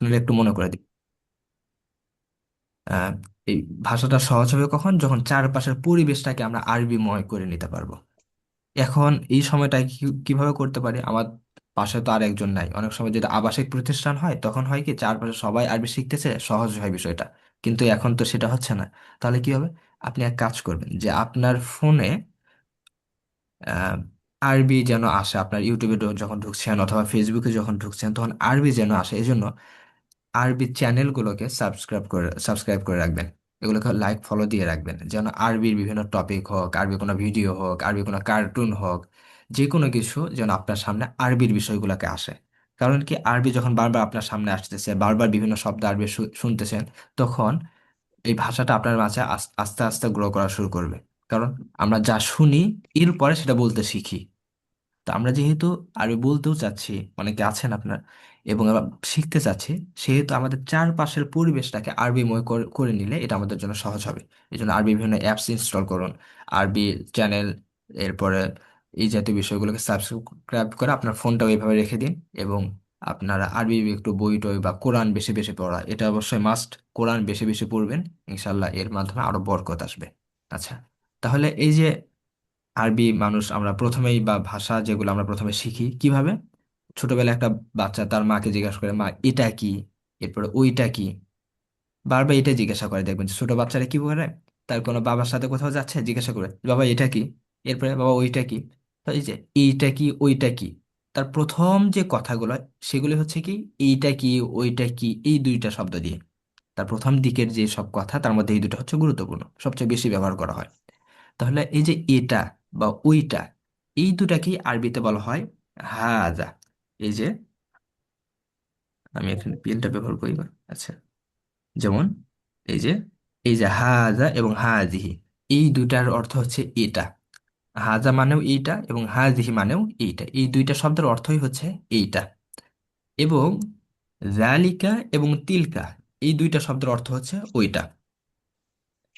আপনারা একটু মনে করে দিন। আহ, এই ভাষাটা সহজ হবে কখন, যখন চারপাশের পরিবেশটাকে আমরা আরবিময় করে নিতে পারবো। এখন এই সময়টা কিভাবে করতে পারি? আমার পাশে তো আর একজন নাই। অনেক সময় যদি আবাসিক প্রতিষ্ঠান হয় তখন হয় কি, চারপাশে সবাই আরবি শিখতেছে, সহজ হয় বিষয়টা। কিন্তু এখন তো সেটা হচ্ছে না। তাহলে কি হবে? আপনি এক কাজ করবেন যে আপনার ফোনে আহ, আরবি যেন আসে। আপনার ইউটিউবে যখন ঢুকছেন অথবা ফেসবুকে যখন ঢুকছেন তখন আরবি যেন আসে, এই জন্য আরবি চ্যানেলগুলোকে সাবস্ক্রাইব করে রাখবেন। এগুলোকে লাইক ফলো দিয়ে রাখবেন, যেন আরবির বিভিন্ন টপিক হোক, আরবি কোনো ভিডিও হোক, আরবি কোনো কার্টুন হোক, যে কোনো কিছু যেন আপনার সামনে আরবির বিষয়গুলোকে আসে। কারণ কি, আরবি যখন বারবার আপনার সামনে আসতেছে, বারবার বিভিন্ন শব্দ আরবি শুনতেছেন, তখন এই ভাষাটা আপনার মাঝে আস্তে আস্তে গ্রো করা শুরু করবে। কারণ আমরা যা শুনি এরপরে সেটা বলতে শিখি। তো আমরা যেহেতু আরবি বলতেও চাচ্ছি, অনেকে আছেন আপনার, এবং আবার শিখতে চাচ্ছি, সেহেতু আমাদের চারপাশের পরিবেশটাকে আরবিময় করে নিলে এটা আমাদের জন্য সহজ হবে। এই জন্য আরবি বিভিন্ন অ্যাপস ইনস্টল করুন, আরবি চ্যানেল, এরপরে এই জাতীয় বিষয়গুলোকে সাবস্ক্রাইব করে আপনার ফোনটাও এইভাবে রেখে দিন। এবং আপনারা আরবি একটু বই টই বা কোরআন বেশি বেশি পড়া, এটা অবশ্যই মাস্ট। কোরআন বেশি বেশি পড়বেন, ইনশাল্লাহ এর মাধ্যমে আরো বরকত আসবে। আচ্ছা, তাহলে এই যে আরবি মানুষ, আমরা প্রথমেই বা ভাষা যেগুলো আমরা প্রথমে শিখি কিভাবে, ছোটবেলায় একটা বাচ্চা তার মাকে জিজ্ঞাসা করে, মা এটা কি, এরপরে ওইটা কি, বারবার এটা জিজ্ঞাসা করে। দেখবেন যে ছোট বাচ্চারা কি করে, তার কোনো বাবার সাথে কোথাও যাচ্ছে, জিজ্ঞাসা করে, বাবা এটা কি, এরপরে বাবা ওইটা কি। তো এই যে এইটা কি ওইটা কি, তার প্রথম যে কথাগুলো সেগুলি হচ্ছে কি, এইটা কি ওইটা কি, এই দুইটা শব্দ দিয়ে। তার প্রথম দিকের যে সব কথা, তার মধ্যে এই দুটো হচ্ছে গুরুত্বপূর্ণ, সবচেয়ে বেশি ব্যবহার করা হয়। তাহলে এই যে এটা বা ওইটা, এই দুটাকেই আরবিতে বলা হয় হাজা। এই যে আমি এখানে পেনটা ব্যবহার করি না। আচ্ছা, যেমন এই যে হাজা এবং হাজিহি, এই দুটার অর্থ হচ্ছে এটা। হাজা মানেও এইটা এবং হাজিহি মানেও এইটা, এই দুইটা শব্দের অর্থই হচ্ছে এইটা। এবং জালিকা এবং তিলকা, এই দুইটা শব্দের অর্থ হচ্ছে ওইটা।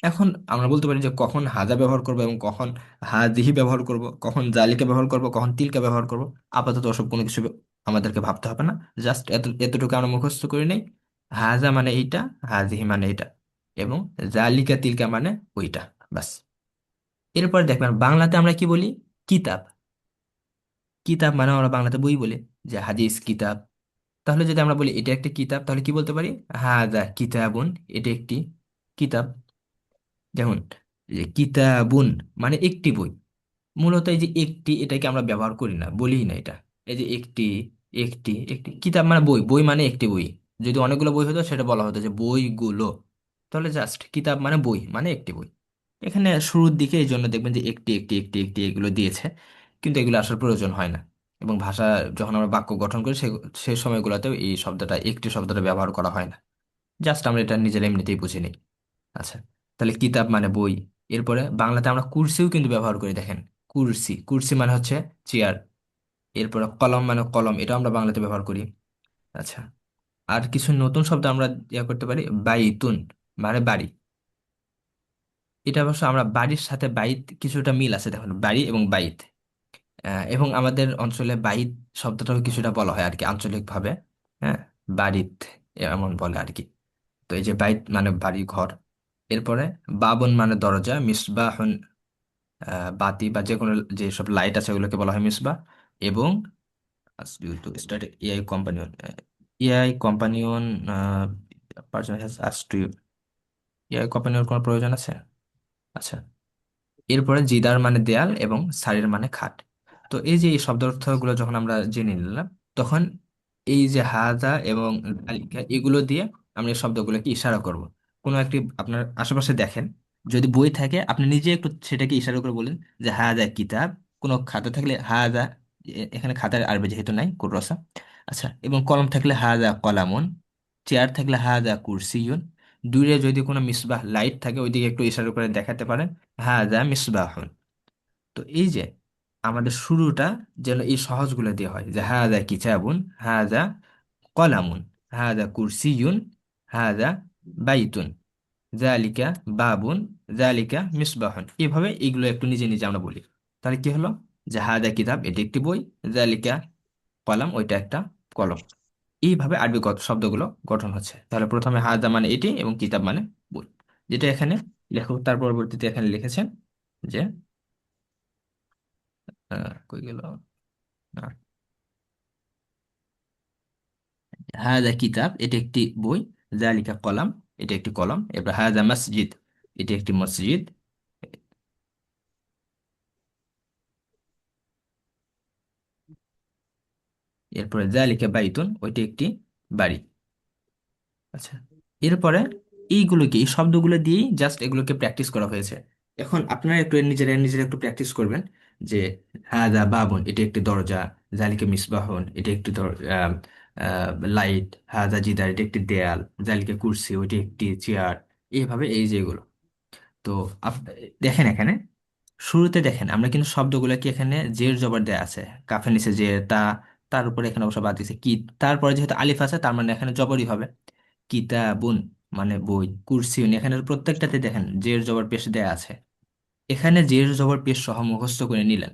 এখন আমরা বলতে পারি যে কখন হাজা ব্যবহার করব এবং কখন হাদিহি ব্যবহার করব, কখন জালিকা ব্যবহার করব, কখন তিলকা ব্যবহার করব। আপাতত ওসব কোনো কিছু আমাদেরকে ভাবতে হবে না। জাস্ট এতটুকু আমরা মুখস্থ করে নেই। হাজা মানে এইটা, হাদিহি মানে এটা, এবং জালিকা তিলকা মানে ওইটা। বাস। এরপর দেখবেন বাংলাতে আমরা কি বলি, কিতাব। কিতাব মানে আমরা বাংলাতে বই বলি, যে হাদিস কিতাব। তাহলে যদি আমরা বলি এটা একটি কিতাব, তাহলে কি বলতে পারি, হাজা কিতাবুন, এটা একটি কিতাব। যেমন এই যে কিতাবুন মানে একটি বই। মূলত এই যে একটি, এটাকে আমরা ব্যবহার করি না, বলি না এটা। এই যে একটি, একটি একটি কিতাব মানে বই, বই মানে একটি বই। যদি অনেকগুলো বই হতো সেটা বলা হতো যে বইগুলো। তাহলে জাস্ট কিতাব মানে বই মানে একটি বই। এখানে শুরুর দিকে এই জন্য দেখবেন যে একটি একটি একটি একটি এগুলো দিয়েছে, কিন্তু এগুলো আসলে প্রয়োজন হয় না। এবং ভাষা যখন আমরা বাক্য গঠন করি সেই সময়গুলোতেও এই শব্দটা, একটি শব্দটা ব্যবহার করা হয় না। জাস্ট আমরা এটা নিজের এমনিতেই বুঝে নিই। আচ্ছা, তাহলে কিতাব মানে বই। এরপরে বাংলাতে আমরা কুরসিও কিন্তু ব্যবহার করি, দেখেন। কুরসি, কুরসি মানে হচ্ছে চেয়ার। এরপরে কলম মানে কলম, এটা আমরা বাংলাতে ব্যবহার করি। আচ্ছা, আর কিছু নতুন শব্দ আমরা ইয়া করতে পারি, বাইতুন মানে বাড়ি। এটা অবশ্য আমরা বাড়ির সাথে বাইত কিছুটা মিল আছে, দেখুন, বাড়ি এবং বাইত। এবং আমাদের অঞ্চলে বাইত শব্দটাও কিছুটা বলা হয় আর কি, আঞ্চলিকভাবে। হ্যাঁ, বাড়িত এমন বলে আর কি। তো এই যে বাইত মানে বাড়ি ঘর। এরপরে বাবন মানে দরজা, মিসবাহুন বাতি বা যে কোনো যেসব লাইট আছে ওগুলোকে বলা হয় মিসবাহ। এবং start AI companion, AI companion person has asked you, AI companion কোনো প্রয়োজন আছে? আচ্ছা, এরপরে জিদার মানে দেয়াল এবং সারির মানে খাট। তো এই যে এই শব্দ অর্থগুলো যখন আমরা জেনে নিলাম, তখন এই যে হাজা এবং আলিকা এগুলো দিয়ে আমরা এই শব্দগুলোকে ইশারা করব। কোনো একটি আপনার আশেপাশে দেখেন, যদি বই থাকে আপনি নিজে একটু সেটাকে ইশারা করে বলেন যে হাজা কিতাব। কোনো খাতা থাকলে হাজা, এখানে খাতার আরবি যেহেতু নাই, কুররসা। আচ্ছা, এবং কলম থাকলে হাজা কলামুন, চেয়ার থাকলে হাজা কুরসিয়ুন। দূরে যদি কোনো মিসবাহ লাইট থাকে ওইদিকে একটু ইশারা করে দেখাতে পারেন, হাজা মিসবাহুন। তো এই যে আমাদের শুরুটা যেন এই সহজগুলো দিয়ে হয়, যে হাজা কিতাবুন, হাজা কলামুন, হাজা কুরসিয়ুন, হাজা বাইতুন, জালিকা বাবুন, জালিকা মিসবাহুন। এভাবে এগুলো একটু নিজে নিজে আমরা বলি। তাহলে কি হলো, যে হাজা কিতাব, এটি একটি বই, জালিকা কলাম, ওইটা একটা কলম। এইভাবে আরবি শব্দগুলো গঠন হচ্ছে। তাহলে প্রথমে হাদা মানে এটি এবং কিতাব মানে বই, যেটা এখানে লেখক তার পরবর্তীতে এখানে লিখেছেন যে কই গেল, না, হাদা কিতাব এটি একটি বই, জালিকা কলাম এটি একটি কলম, এবার হাদা মসজিদ এটি একটি মসজিদ, এরপরে জালিকা বাইতুন ওইটি একটি বাড়ি। আচ্ছা, এরপরে এইগুলোকে এই শব্দগুলো দিয়েই জাস্ট এগুলোকে প্র্যাকটিস করা হয়েছে। এখন আপনারা একটু নিজেরা নিজেরা একটু প্র্যাকটিস করবেন যে হাদা বাবুন এটি একটি দরজা, জালিকা মিসবাহুন এটি একটি লাইট, হাদা জিদার এটি একটি দেয়াল, জালিকা কুরসি ওইটি একটি চেয়ার। এইভাবে এই যেগুলো, তো দেখেন এখানে শুরুতে দেখেন আমরা কিন্তু শব্দগুলোকে এখানে জের জবর দেয়া আছে, কাফের নিচে যে তা, তার উপরে এখানে অবশ্য বাদ দিছে কি, তারপরে যেহেতু আলিফ আছে তার মানে এখানে জবরই হবে। কিতাবুন মানে বই, কুরসিউন এখানে প্রত্যেকটাতে দেখেন জের জবর পেশ দেয়া আছে। এখানে জের জবর পেশ সহ মুখস্থ করে নিলেন,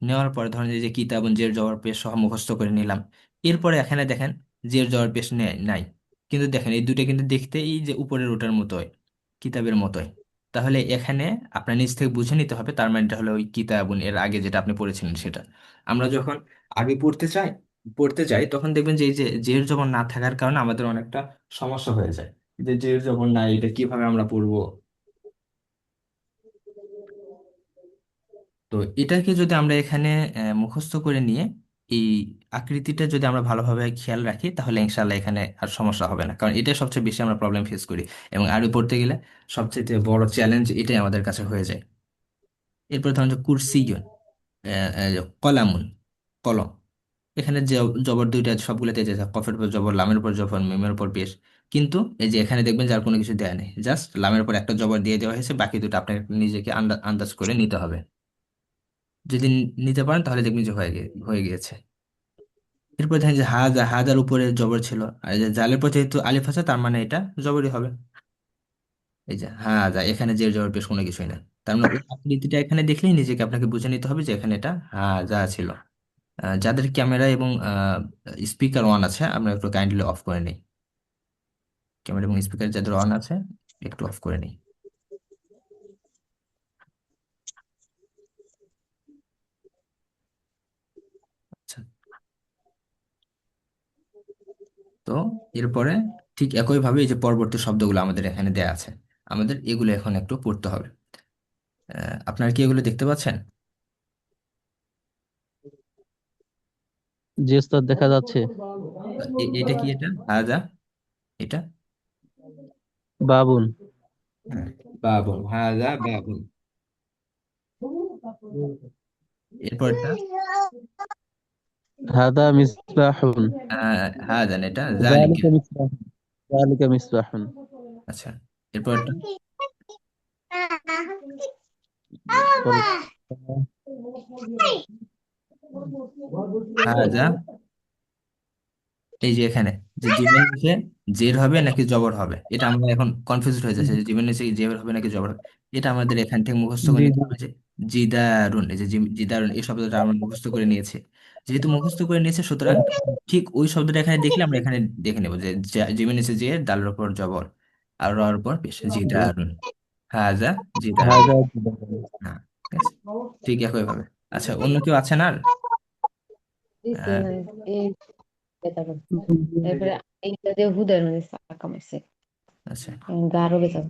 নেওয়ার পরে ধরেন এই যে কিতাবুন জের জবর পেশ সহ মুখস্থ করে নিলাম। এরপরে এখানে দেখেন জের জবর পেশ নাই, কিন্তু দেখেন এই দুটো কিন্তু দেখতে এই যে উপরের ওটার মতোই, কিতাবের মতোই। তাহলে এখানে আপনার নিজ থেকে বুঝে নিতে হবে তার মানে এটা হলো ওই কিতাবুন এর আগে যেটা আপনি পড়েছিলেন সেটা। আমরা যখন আরবি পড়তে যাই তখন দেখবেন যে এই যে জের জবর না থাকার কারণে আমাদের অনেকটা সমস্যা হয়ে যায়, যে জের জবর নাই এটা কিভাবে আমরা পড়বো। তো এটাকে যদি আমরা এখানে মুখস্থ করে নিয়ে এই আকৃতিটা যদি আমরা ভালোভাবে খেয়াল রাখি তাহলে ইনশাল্লাহ এখানে আর সমস্যা হবে না, কারণ এটাই সবচেয়ে বেশি আমরা প্রবলেম ফেস করি এবং আরবি পড়তে গেলে সবচেয়ে বড় চ্যালেঞ্জ এটাই আমাদের কাছে হয়ে যায়। এরপর ধরুন যে কুরসিয়ুন, কলামুন কলম, এখানে যে জবর দুইটা সবগুলোতে যে কফের উপর জবর, লামের উপর জবর, মিমের উপর পেশ। কিন্তু এই যে এখানে দেখবেন যার কোনো কিছু দেয়া নেই, জাস্ট লামের উপর একটা জবর দিয়ে দেওয়া হয়েছে, বাকি দুটো আপনাকে নিজেকে আন্দাজ করে নিতে হবে। যদি নিতে পারেন তাহলে দেখবেন যে হয়ে গিয়েছে। এরপর দেখেন যে হাজার উপরে জবর ছিল, আর এই যে জালের পর যেহেতু আলিফ আছে তার মানে এটা জবরই হবে। এই যে এখানে যে জবর পেশ কোনো কিছুই না, তার মানে ওই আকৃতিটা এখানে দেখলেই নিজেকে আপনাকে বুঝে নিতে হবে যে এখানে এটা ছিল। যাদের ক্যামেরা এবং স্পিকার অন আছে আমরা একটু কাইন্ডলি অফ করে নিই, ক্যামেরা এবং স্পিকার যাদের অন আছে একটু অফ করে নিই। আচ্ছা, তো এরপরে ঠিক একইভাবে এই যে পরবর্তী শব্দগুলো আমাদের এখানে দেয়া আছে, আমাদের এগুলো এখন একটু পড়তে হবে। আপনারা কি এগুলো দেখতে পাচ্ছেন? জি ওস্তাদ, দেখা যাচ্ছে। এটা কি, এটা হাজা, এটা বাবুন। হ্যাঁ, বাবুন, হাজা বাবুন। এরপরটা হাদা মিসবাহুন। হাজা না, এটা জালিকা। যালিকা মিসবাহুন। যালিকা মিসবাহুন। আচ্ছা, এরপরটা পরে হাজা, এই যে এখানে যে জিমের নিচে জের হবে নাকি জবর হবে এটা আমরা এখন কনফিউজ হয়ে যাচ্ছে, যে জিমের নিচে জের হবে নাকি জবর হবে। এটা আমাদের এখান থেকে মুখস্থ করে জি নিতে জি। হবে যে জিদারুন, এই যে জিদারুন এই শব্দটা আমরা মুখস্থ করে নিয়েছি। যেহেতু মুখস্থ করে নিয়েছে সুতরাং ঠিক ওই শব্দটা এখানে দেখলে আমরা এখানে দেখে নেবো যে জিমের নিচে যে দালের উপর জবর আর রর উপর পেশ, জিদারুন, হাজা জিদারুন। হাদা হ্যাঁ, ঠিক আছে, ঠিক একইভাবে। আচ্ছা, অন্য কেউ আছেন আর? Dice, আহ, Petalo. Ele deu Ruder nesse comecei. আচ্ছা, Garo betul.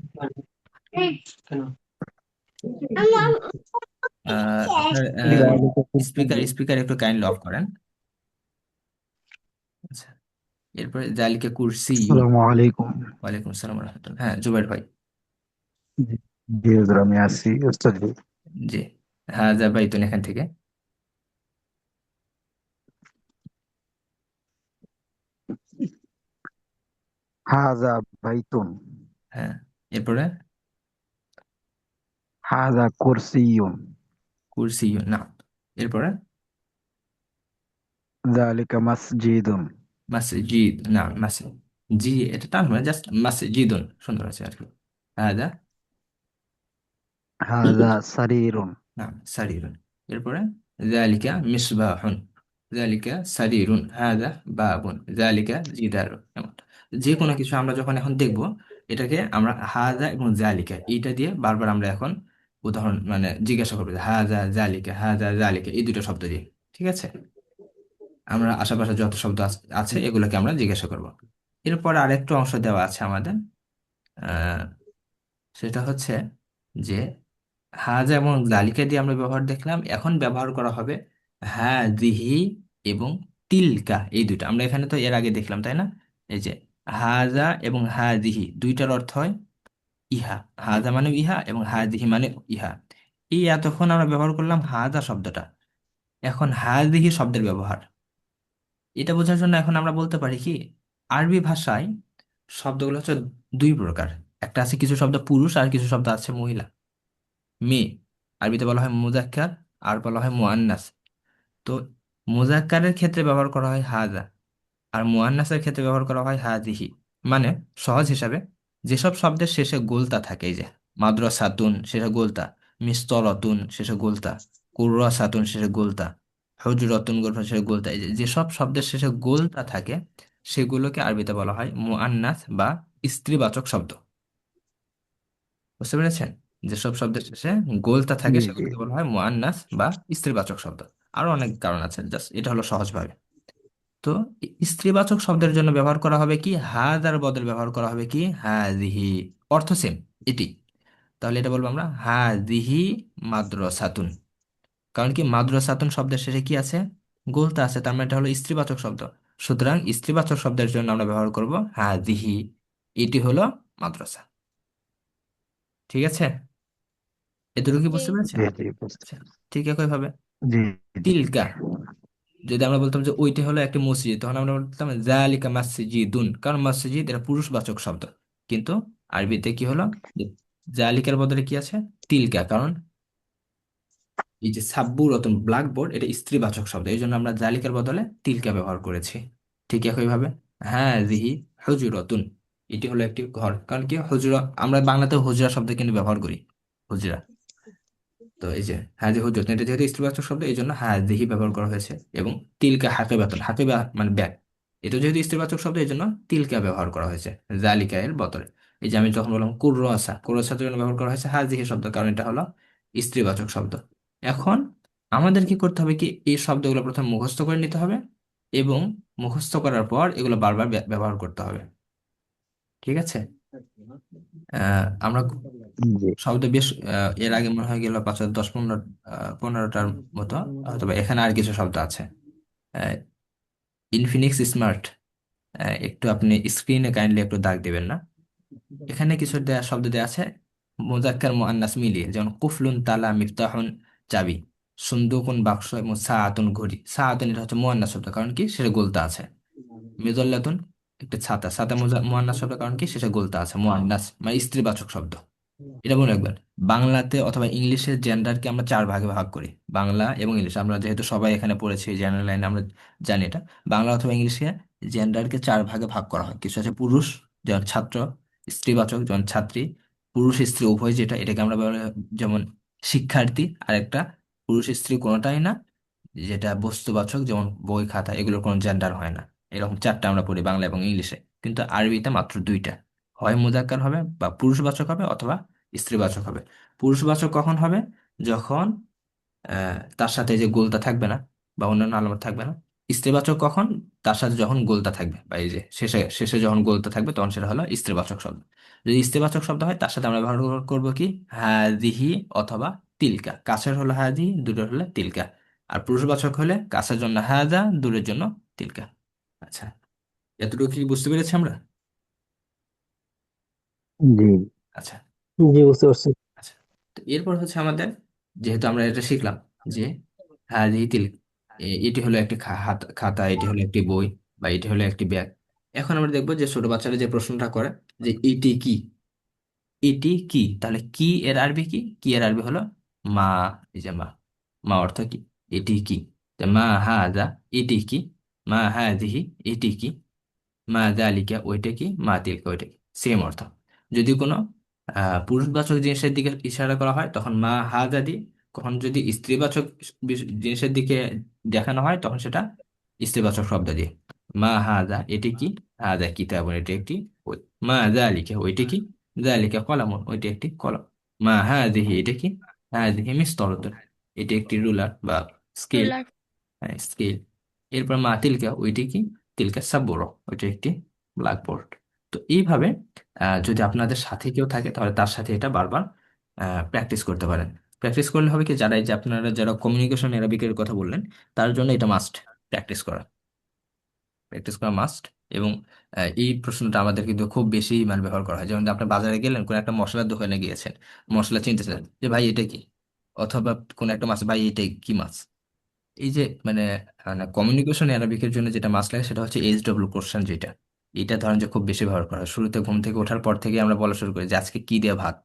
আপনার স্পিকার একটু কাইন্ডলি অফ করেন। আচ্ছা, এরপরে জালিকা কুরসি ইউন। আসসালামু আলাইকুম। ওয়ালাইকুম আসসালাম রহমতুল্লাহ, হ্যাঁ জুবাইর ভাই। জি জি, হুজুর, আমি আছি ওস্তাদ জি। জি, হ্যাঁ যা বাইতুন এখান থেকে। হাজা বাইতুন। হ্যাঁ, এরপরে হাজা কুরসিয়ুন। কুরসি ইউন না, এরপরে যালিকা মাসজিদুন। মাসজিদ না, জি এটা টান মানে জাস্ট মাসজিদুন সুন্দর আছে আর কি। হ্যাঁ যা হাজা সারিরুন। না সারিরুন। এরপরে জালিকা মিসবাহুন। জালিকা সারিরুন, হাদা বাবুন, জালিকা জিদারুন। এমন যে কোনো কিছু আমরা যখন এখন দেখব, এটাকে আমরা হাদা এবং জালিকা এইটা দিয়ে বারবার আমরা এখন উদাহরণ মানে জিজ্ঞাসা করবো যে হাদা জালিকা, হাদা জালিকা, এই দুটো শব্দ দিয়ে। ঠিক আছে, আমরা আশেপাশে যত শব্দ আছে এগুলোকে আমরা জিজ্ঞাসা করব। এরপর আরেকটু অংশ দেওয়া আছে আমাদের, আহ সেটা হচ্ছে যে হাজা এবং জালিকা দিয়ে আমরা ব্যবহার দেখলাম, এখন ব্যবহার করা হবে হ্যাঁ দিহি এবং তিলকা, এই দুটো আমরা এখানে তো এর আগে দেখলাম, তাই না? এই যে হাজা এবং হা দিহি দুইটার অর্থ হয় ইহা। হাজা মানে ইহা এবং হা দিহি মানে ইহা। এই এতক্ষণ আমরা ব্যবহার করলাম হাজা শব্দটা, এখন হা দিহি শব্দের ব্যবহার এটা বোঝার জন্য এখন আমরা বলতে পারি কি, আরবি ভাষায় শব্দগুলো হচ্ছে দুই প্রকার। একটা আছে কিছু শব্দ পুরুষ আর কিছু শব্দ আছে মহিলা, মেয়ে। আরবিতে বলা হয় মুজাক্কার আর বলা হয় মুআন্নাস। তো মুজাক্কারের ক্ষেত্রে ব্যবহার করা হয় হাজা, আর মুআন্নাসের ক্ষেত্রে ব্যবহার করা হয় হাদিহি। মানে সহজ হিসাবে, যেসব শব্দের শেষে গোলতা থাকে, এই যে মাদ্রাসাতুন শেষে গোলতা, মিস্তরাতুন শেষে গোলতা, কুররাসাতুন শেষে গোলতা, হুজরাতুন শেষে গোলতা, এই যে যেসব শব্দের শেষে গোলতা থাকে সেগুলোকে আরবিতে বলা হয় মুআন্নাস বা স্ত্রীবাচক শব্দ। বুঝতে পেরেছেন? যেসব শব্দের শেষে গোলতা থাকে জি জি সেগুলোকে বলা হয় মুআন্নাস বা স্ত্রীবাচক শব্দ। আরো অনেক কারণ আছে, জাস্ট এটা হলো সহজভাবে। তো স্ত্রীবাচক শব্দের জন্য ব্যবহার করা হবে কি, হাজার বদল ব্যবহার করা হবে কি হাজিহি, অর্থ সেম এটি। তাহলে এটা বলবো আমরা হাজিহি মাদ্রাসাতুন। কারণ কি মাদ্রাসাতুন শব্দের শেষে কি আছে, গোলতা আছে, তার মানে এটা হলো স্ত্রীবাচক শব্দ। সুতরাং স্ত্রীবাচক শব্দের জন্য আমরা ব্যবহার করব হাজিহি, এটি হলো মাদ্রাসা। ঠিক আছে, এতটুকু কি জি। বুঝতে পেরেছেন? জি জি বুঝতে আচ্ছা, ঠিক একইভাবে জি জি তিলকা, যদি আমরা বলতাম যে ওইটা হলো একটা মসজিদ, তখন আমরা বলতাম জালিকা মাসজিদুন, কারণ মসজিদ এটা পুরুষবাচক শব্দ। কিন্তু আরবিতে কি হলো, যে জালিকার বদলে কি আছে, তিলকা, কারণ এই যে সাব্বুরতন ব্ল্যাকবোর্ড এটা স্ত্রীবাচক শব্দ, এই জন্য আমরা জালিকার বদলে তিলকা ব্যবহার করেছি। ঠিক একইভাবে হ্যাঁ জিহি হুজুরতুন, এটি হলো একটি ঘর, কারণ কি হুজরা, আমরা বাংলাতে হুজরা শব্দ কিন্তু ব্যবহার করি, হুজরা। তো এই যে হাজি হুজরত, এটা যেহেতু স্ত্রীবাচক শব্দ এই জন্য হাজিহি ব্যবহার করা হয়েছে। এবং তিলকা হাকিবাতুন, হাকিবা মানে ব্যাগ, এটা যেহেতু স্ত্রীবাচক শব্দ এই জন্য তিলকা ব্যবহার করা হয়েছে জালিকা এর বদলে। এই যে আমি যখন বললাম কুররাসা, কুররাসার জন্য ব্যবহার করা হয়েছে হাজিহি শব্দ, কারণ এটা হলো স্ত্রীবাচক শব্দ। এখন আমাদের কি করতে হবে কি, এই শব্দগুলো প্রথমে মুখস্থ করে নিতে হবে, এবং মুখস্থ করার পর এগুলো বারবার ব্যবহার করতে হবে। ঠিক আছে, আমরা জি শব্দ বেশ এর আগে মনে হয় গেল 5 10 15 15টার মতো, তবে এখানে আর কিছু শব্দ আছে। ইনফিনিক্স স্মার্ট, একটু আপনি স্ক্রিনে কাইন্ডলি একটু দাগ দিবেন না, এখানে কিছু শব্দ দেয়া আছে মুজাক্কার মুআন্নাস মিলিয়ে, যেমন কুফলুন তালা মিফতাহুন চাবি, সুন্দুকুন বাক্স এবং সাআতুন ঘড়ি। সাআতুন এটা হচ্ছে মুআন্নাস শব্দ, কারণ কি সেটা গোলতা আছে। মেজল্লাতুন একটা ছাতা, ছাতা মুআন্নাস শব্দ, কারণ কি সেটা গোলতা আছে, মুআন্নাস মানে স্ত্রীবাচক শব্দ। এটা মনে রাখবেন, বাংলাতে অথবা ইংলিশে জেন্ডারকে আমরা 4 ভাগে ভাগ করি, বাংলা এবং ইংলিশ, আমরা যেহেতু সবাই এখানে পড়েছি জেনারেল লাইনে আমরা জানি এটা। বাংলা অথবা ইংলিশে জেন্ডারকে 4 ভাগে ভাগ করা হয়, কিছু আছে পুরুষ যেমন ছাত্র, স্ত্রীবাচক যেমন ছাত্রী, পুরুষ স্ত্রী উভয় যেটা এটাকে আমরা যেমন শিক্ষার্থী, আর একটা পুরুষ স্ত্রী কোনোটাই না, যেটা বস্তুবাচক যেমন বই খাতা, এগুলোর কোনো জেন্ডার হয় না। এরকম 4টা আমরা পড়ি বাংলা এবং ইংলিশে, কিন্তু আরবিতে মাত্র 2টা, হয় মুজাক্কার হবে বা পুরুষবাচক হবে অথবা স্ত্রীবাচক হবে। পুরুষবাচক কখন হবে, যখন তার সাথে যে গোলতা থাকবে না বা অন্যান্য আলামত থাকবে না। স্ত্রীবাচক কখন, তার সাথে যখন গোলতা থাকবে বা এই যে শেষে শেষে যখন গোলতা থাকবে তখন সেটা হলো স্ত্রীবাচক শব্দ। যদি স্ত্রীবাচক শব্দ হয় তার সাথে আমরা ব্যবহার করবো কি হাদিহি অথবা তিলকা, কাছের হলো হাদিহি, দূরের হলে তিলকা। আর পুরুষবাচক হলে কাছের জন্য হাদা, দূরের জন্য তিলকা। আচ্ছা, এতটুকু কি বুঝতে পেরেছি আমরা? জি আচ্ছা, জি বুঝতে পারছি। আচ্ছা। তো এরপর হচ্ছে আমাদের, যেহেতু আমরা এটা শিখলাম যে হাদিহি তিল, এটি হলো একটি খাতা, এটি হলো একটি বই, বা এটি হলো একটি ব্যাগ। এখন আমরা দেখবো যে ছোট বাচ্চারা যে প্রশ্নটা করে যে এটি কি, এটি কি, তাহলে কি এর আরবি কি, কি এর আরবি হলো মা। এই যে মা, মা অর্থ কি, এটি কি, তো মা হাদা, এটি কি, মা হাদিহি, এটি কি, মা দালিকা, ওইটা কি, মা তিলকা, ওইটা কি, সেম অর্থ। যদি কোনো পুরুষবাচক জিনিসের দিকে ইশারা করা হয় তখন মা হাজা দিয়ে, কখন যদি স্ত্রীবাচক জিনিসের দিকে দেখানো হয় তখন সেটা স্ত্রীবাচক শব্দ দিয়ে। মা হাজা এটি কি, হাজা কিতাবুন এটি একটি বই, মা জালিকা ওইটি কি, জালিকা কলামুন ওইটি একটি কলম, মা হাদিহি এটা কি, হাদিহি মিসতরাতুন এটি একটি রুলার বা স্কেল, রুলার। স্কেল। এরপর মা তিলকা ওইটি কি, তিলকা সাব্বুর ওইটি একটি ব্ল্যাকবোর্ড। তো এইভাবে যদি আপনাদের সাথে কেউ থাকে তাহলে তার সাথে এটা বারবার প্র্যাকটিস করতে পারেন। প্র্যাকটিস করলে হবে কি, যারা এই যে আপনারা যারা কমিউনিকেশন অ্যারাবিকের কথা বললেন তার জন্য এটা মাস্ট, প্র্যাকটিস করা, প্র্যাকটিস করা মাস্ট। এবং এই প্রশ্নটা আমাদের কিন্তু খুব বেশি মানে ব্যবহার করা হয়। যেমন আপনি বাজারে গেলেন, কোন একটা মশলার দোকানে গিয়েছেন, মশলা চিনতেছেন যে ভাই এটা কি, অথবা কোন একটা মাছ, ভাই এটা কি মাছ। এই যে মানে কমিউনিকেশন অ্যারাবিকের জন্য যেটা মাস্ট লাগে সেটা হচ্ছে এইচডব্লিউ কোশ্চেন, যেটা এটা ধরেন যে খুব বেশি ব্যবহার করা হয়। শুরুতে ঘুম থেকে ওঠার পর থেকে আমরা বলা শুরু করি যে আজকে কি দিয়ে ভাত।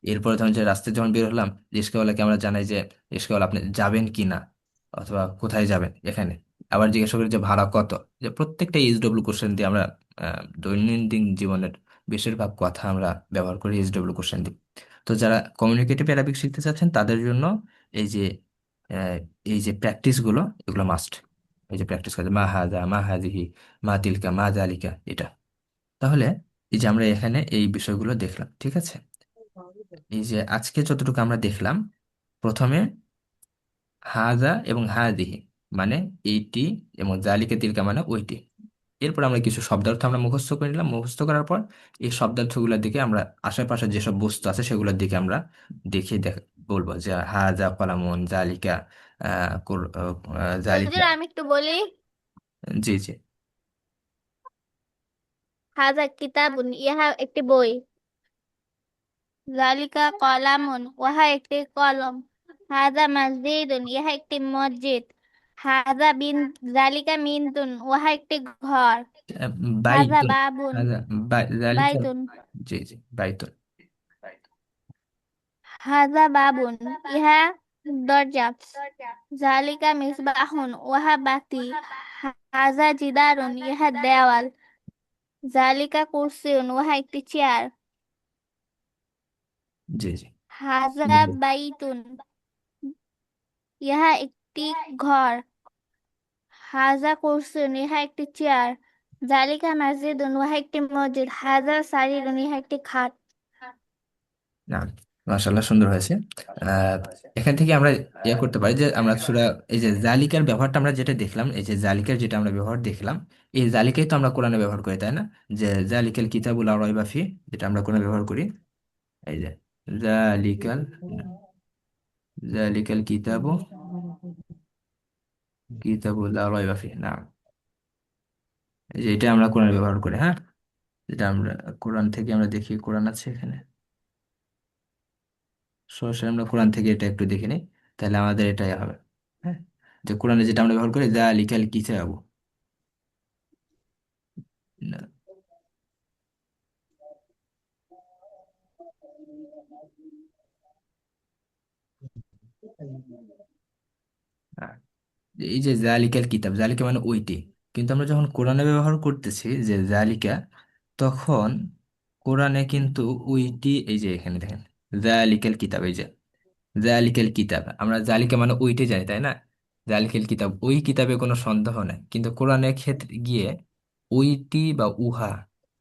এরপরে ধরুন যে রাস্তায় যখন বের হলাম, রিক্সাওয়ালাকে আমরা জানাই যে রিক্সাওয়ালা আপনি যাবেন কি না, অথবা কোথায় যাবেন এখানে। আবার জিজ্ঞাসা করি যে ভাড়া কত। যে প্রত্যেকটা এইচডব্লিউ কোশ্চেন দিয়ে আমরা দৈনন্দিন জীবনের বেশিরভাগ কথা আমরা ব্যবহার করি এইচডব্লিউ কোশ্চেন দিয়ে। তো যারা কমিউনিকেটিভ অ্যারাবিক শিখতে চাচ্ছেন তাদের জন্য এই যে আহ, এই যে প্র্যাকটিস গুলো এগুলো মাস্ট। এই যে প্র্যাকটিস করে মা হাজা, মা হাজিহি, মা তিলকা, মা জালিকা, এটা। তাহলে এই যে আমরা এখানে এই বিষয়গুলো দেখলাম, ঠিক আছে। এই যে আজকে যতটুকু আমরা দেখলাম, প্রথমে হাজা এবং হাদিহি মানে এইটি, এবং জালিকা তিলকা মানে ওইটি। এরপর আমরা কিছু শব্দার্থ আমরা মুখস্থ করে নিলাম। মুখস্থ করার পর এই শব্দার্থগুলোর দিকে আমরা, আশেপাশে যেসব বস্তু আছে সেগুলোর দিকে আমরা দেখে বলবো যে হাজা কলামুন, জালিকা জালিকা। হুজুর আমি একটু বলি। জি জি। হাজা কিতাবুন ইহা একটি বই। জালিকা কলামুন উহা একটি কলম। হাজা মসজিদুন ইহা একটি মসজিদ। হাজা বিন জালিকা মিনতুন উহা একটি ঘর। আহ, হাজা বাইতুন। বাবুন হাজা জালিকা। বাইতুন। জি জি, বাইতুন। হাজা বাবুন ইহা দরজা। জালিকা মিসবাহুন উহা বাতি। হাজা জিদারুন ইহা দেওয়াল। জালিকা কুরসিউন উহা একটি চেয়ার। জি জি, হাজা সুন্দর বলছেন। বাইতুন ইহা একটি ঘর। হাজা কুরসিউন ইহা একটি চেয়ার। জালিকা মসজিদুন উহা একটি মসজিদ। হাজা সারিরুন ইহা একটি খাট। না, মাশাআল্লাহ, সুন্দর হয়েছে। আহ এখান থেকে আমরা ইয়ে করতে পারি যে আমরা সূরা, এই যে জালিকার ব্যবহারটা আমরা যেটা দেখলাম, এই যে জালিকার যেটা আমরা ব্যবহার দেখলাম, এই জালিকাই তো আমরা কোরআনে ব্যবহার করি, তাই না? যে জালিকাল কিতাবুল লা রাইবা ফি, যেটা আমরা কোরআনে ব্যবহার করি। এই যে জালিকাল, জালিকাল কিতাবু, কিতাবুল লা রাইবা ফি, না, এই যে এটা আমরা কোরআনে ব্যবহার করি, হ্যাঁ। যেটা আমরা কোরআন থেকে আমরা দেখি, কোরআন আছে এখানে, সরাসরি আমরা কোরআন থেকে এটা একটু দেখে নিই, তাহলে আমাদের এটাই হবে। হ্যাঁ, যে কোরআনে যেটা আমরা ব্যবহার করি জালিকাল কিতাবু, না, হ্যাঁ, এই যে জালিকাল কিতাব, জালিকা মানে ওইটি। কিন্তু আমরা যখন কোরআনে ব্যবহার করতেছি যে জালিকা, তখন কোরআনে কিন্তু ওইটি, এই যে এখানে দেখেন জালিকাল কিতাব, এই যে জালিকাল কিতাব, আমরা জালিকা মানে ওইটি জানি, তাই না? জালিকাল কিতাব ওই কিতাবে কোনো সন্দেহ নাই, কিন্তু কোরআনের ক্ষেত্রে গিয়ে ওইটি বা উহা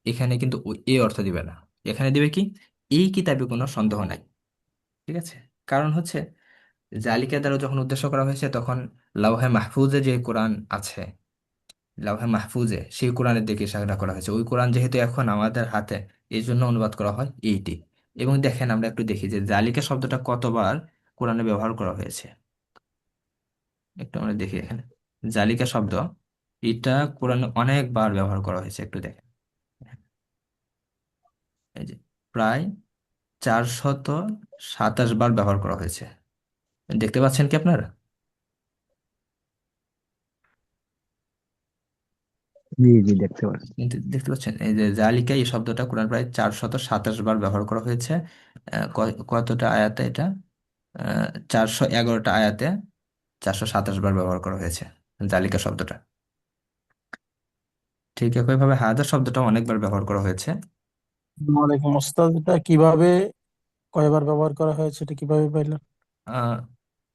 এখানে কিন্তু এই অর্থ দিবে না। এখানে দিবে কি, এই কিতাবে কোনো সন্দেহ নাই। ঠিক আছে, কারণ হচ্ছে জালিকা দ্বারা যখন উদ্দেশ্য করা হয়েছে তখন লাওহে মাহফুজে যে কোরআন আছে, লাওহে মাহফুজে সেই কোরআনের দিকে ইশারা করা হয়েছে। ওই কোরআন যেহেতু এখন আমাদের হাতে, এই জন্য অনুবাদ করা হয় এইটি। এবং দেখেন, আমরা একটু দেখি যে জালিকা শব্দটা কতবার কোরআনে ব্যবহার করা হয়েছে। একটু আমরা দেখি এখানে, জালিকা শব্দ এটা কোরআনে অনেকবার ব্যবহার করা হয়েছে, একটু দেখেন। এই যে প্রায় 427 বার ব্যবহার করা হয়েছে। দেখতে পাচ্ছেন কি আপনারা? জি জি, দেখতে পাচ্ছি। দেখতে পাচ্ছেন এই যে জালিকা, এই শব্দটা কোরআন প্রায় 427 বার ব্যবহার করা হয়েছে। কতটা আয়াতে এটা? 411টা আয়াতে 427 বার ব্যবহার করা হয়েছে জালিকা শব্দটা। ঠিক একইভাবে হায়দার শব্দটা অনেকবার ব্যবহার করা হয়েছে। ওয়ালাইকুম ওস্তাদ, এটা কিভাবে কয়বার ব্যবহার করা হয়েছে এটা কিভাবে পাইলেন?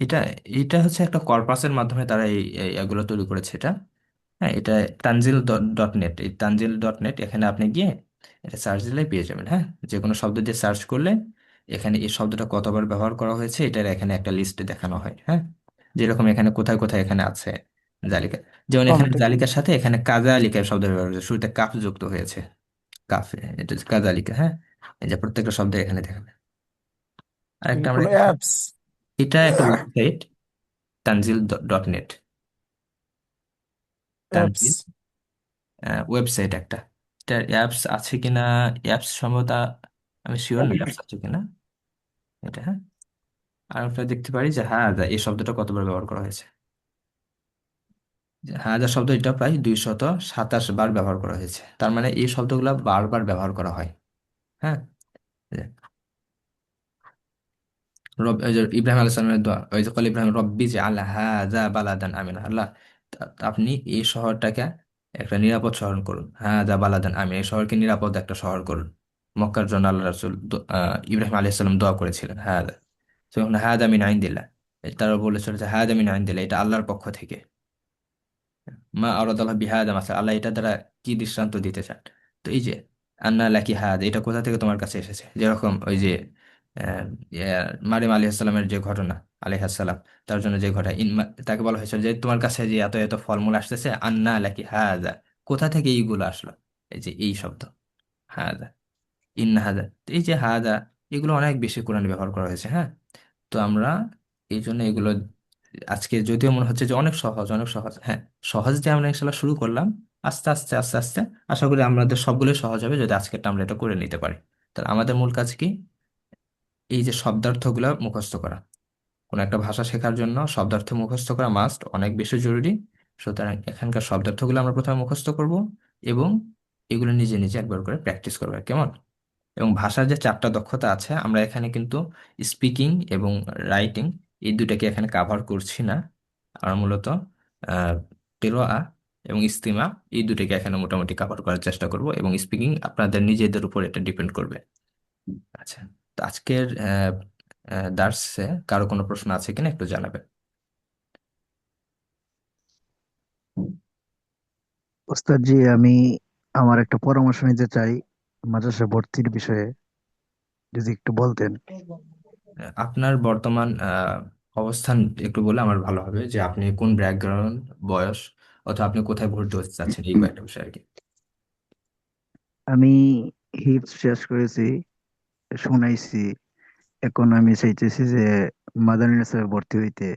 এটা এটা হচ্ছে একটা কর্পাসের মাধ্যমে তারা এগুলো তৈরি করেছে এটা। হ্যাঁ, এটা তানজিল ডট নেট, এই তানজিল ডট নেট, এখানে আপনি গিয়ে এটা সার্চ দিলে পেয়ে যাবেন। হ্যাঁ, যে কোনো শব্দ দিয়ে সার্চ করলে এখানে এই শব্দটা কতবার ব্যবহার করা হয়েছে এটার এখানে একটা লিস্ট দেখানো হয়। হ্যাঁ, যেরকম এখানে কোথায় কোথায় এখানে আছে জালিকা, যেমন এখানে কমপ্লিট। জালিকার সাথে এখানে কাজালিকা শব্দ ব্যবহার হয়েছে, শুরুতে কাফ যুক্ত হয়েছে, কাফ, এটা হচ্ছে কাজালিকা। হ্যাঁ, এই যে প্রত্যেকটা শব্দ এখানে দেখাবে। আরেকটা আমরা কোনো অ্যাপস? এটা একটা website, Tanzil dot net, apps? Tanzil website একটা। এটার অ্যাপস আছে কিনা, অ্যাপস সম্ভবত আমি শিওর না অ্যাপস আছে কিনা এটা। হ্যাঁ, আর একটা দেখতে পারি যে হ্যাঁ এই শব্দটা কতবার ব্যবহার করা হয়েছে। যে হ্যাঁ শব্দ এটা প্রায় 227 বার ব্যবহার করা হয়েছে, তার মানে এই শব্দগুলো বারবার ব্যবহার করা হয়। হ্যাঁ, ওই যে ইব্রাহিম আলাইহিস সালামের দোয়া, ওই যে কল ইব্রাহিম রব্বি যে আল্লাহ হাযা বালাদান আমিন, আল্লাহ আপনি এই শহরটাকে একটা নিরাপদ শহর করুন, হাযা বালাদান আমিন, এই শহরকে নিরাপদ একটা শহর করুন। মক্কার জন্য আল্লাহ রাসূল ইব্রাহিম আলাইহিস সালাম দোয়া করেছিলেন হাযা, তখন হাযা মিন ইনদিল্লাহ, তারা বলেছিল যে হাযা মিন ইনদিল্লাহ, এটা আল্লাহর পক্ষ থেকে। মা আরাদাল্লাহ বিহাদা মাসা, আল্লাহ এটা দ্বারা কি দৃষ্টান্ত দিতে চান। তো এই যে আন্না লাকি হাদ, এটা কোথা থেকে তোমার কাছে এসেছে, যেরকম ওই যে মারিম আলাইহিসসালামের যে ঘটনা, আলাইহাসসালাম, তার জন্য যে ঘটনা তাকে বলা হয়েছিল যে তোমার কাছে যে এত এত ফলমূল আসতেছে, আন্না লাকি হাদা, কোথা থেকে এইগুলো আসলো, এই যে এই শব্দ হাদা, ইন্না হাদা। তো এই যে হাদা, এগুলো অনেক বেশি কোরআনে ব্যবহার করা হয়েছে। হ্যাঁ, তো আমরা এই জন্য এগুলো আজকে যদিও মনে হচ্ছে যে অনেক সহজ, অনেক সহজ, হ্যাঁ সহজ দিয়ে আমরা ইনশাল্লাহ শুরু করলাম, আস্তে আস্তে আস্তে আস্তে আশা করি আমাদের সবগুলোই সহজ হবে যদি আজকেরটা আমরা এটা করে নিতে পারি। তাহলে আমাদের মূল কাজ কি, এই যে শব্দার্থগুলো মুখস্থ করা। কোনো একটা ভাষা শেখার জন্য শব্দার্থ মুখস্থ করা মাস্ট, অনেক বেশি জরুরি। সুতরাং এখানকার শব্দার্থগুলো আমরা প্রথমে মুখস্থ করব এবং এগুলো নিজে নিজে একবার করে প্র্যাকটিস করবো, কেমন? এবং ভাষার যে 4টা দক্ষতা আছে, আমরা এখানে কিন্তু স্পিকিং এবং রাইটিং এই দুটাকে এখানে কাভার করছি না। আমরা মূলত তেলোয়া এবং ইস্তিমা এই দুটাকে এখানে মোটামুটি কাভার করার চেষ্টা করব, এবং স্পিকিং আপনাদের নিজেদের উপর এটা ডিপেন্ড করবে। আচ্ছা, তো আজকের দার্সে কারো কোনো প্রশ্ন আছে কিনা একটু জানাবেন। ওস্তাদ জি, আমি আমার একটা পরামর্শ নিতে চাই মাদ্রাসা ভর্তির বিষয়ে, যদি একটু বলতেন। আপনার বর্তমান অবস্থান একটু বলে আমার ভালো হবে, যে আপনি কোন ব্যাকগ্রাউন্ড, বয়স, অথবা আপনি কোথায় ভর্তি হতে চাচ্ছেন, এই কয়েকটা বিষয় আর কি। আমি হিপস শেষ করেছি, শুনাইছি। এখন আমি চাইতেছি যে মাদানী ভর্তি হইতে।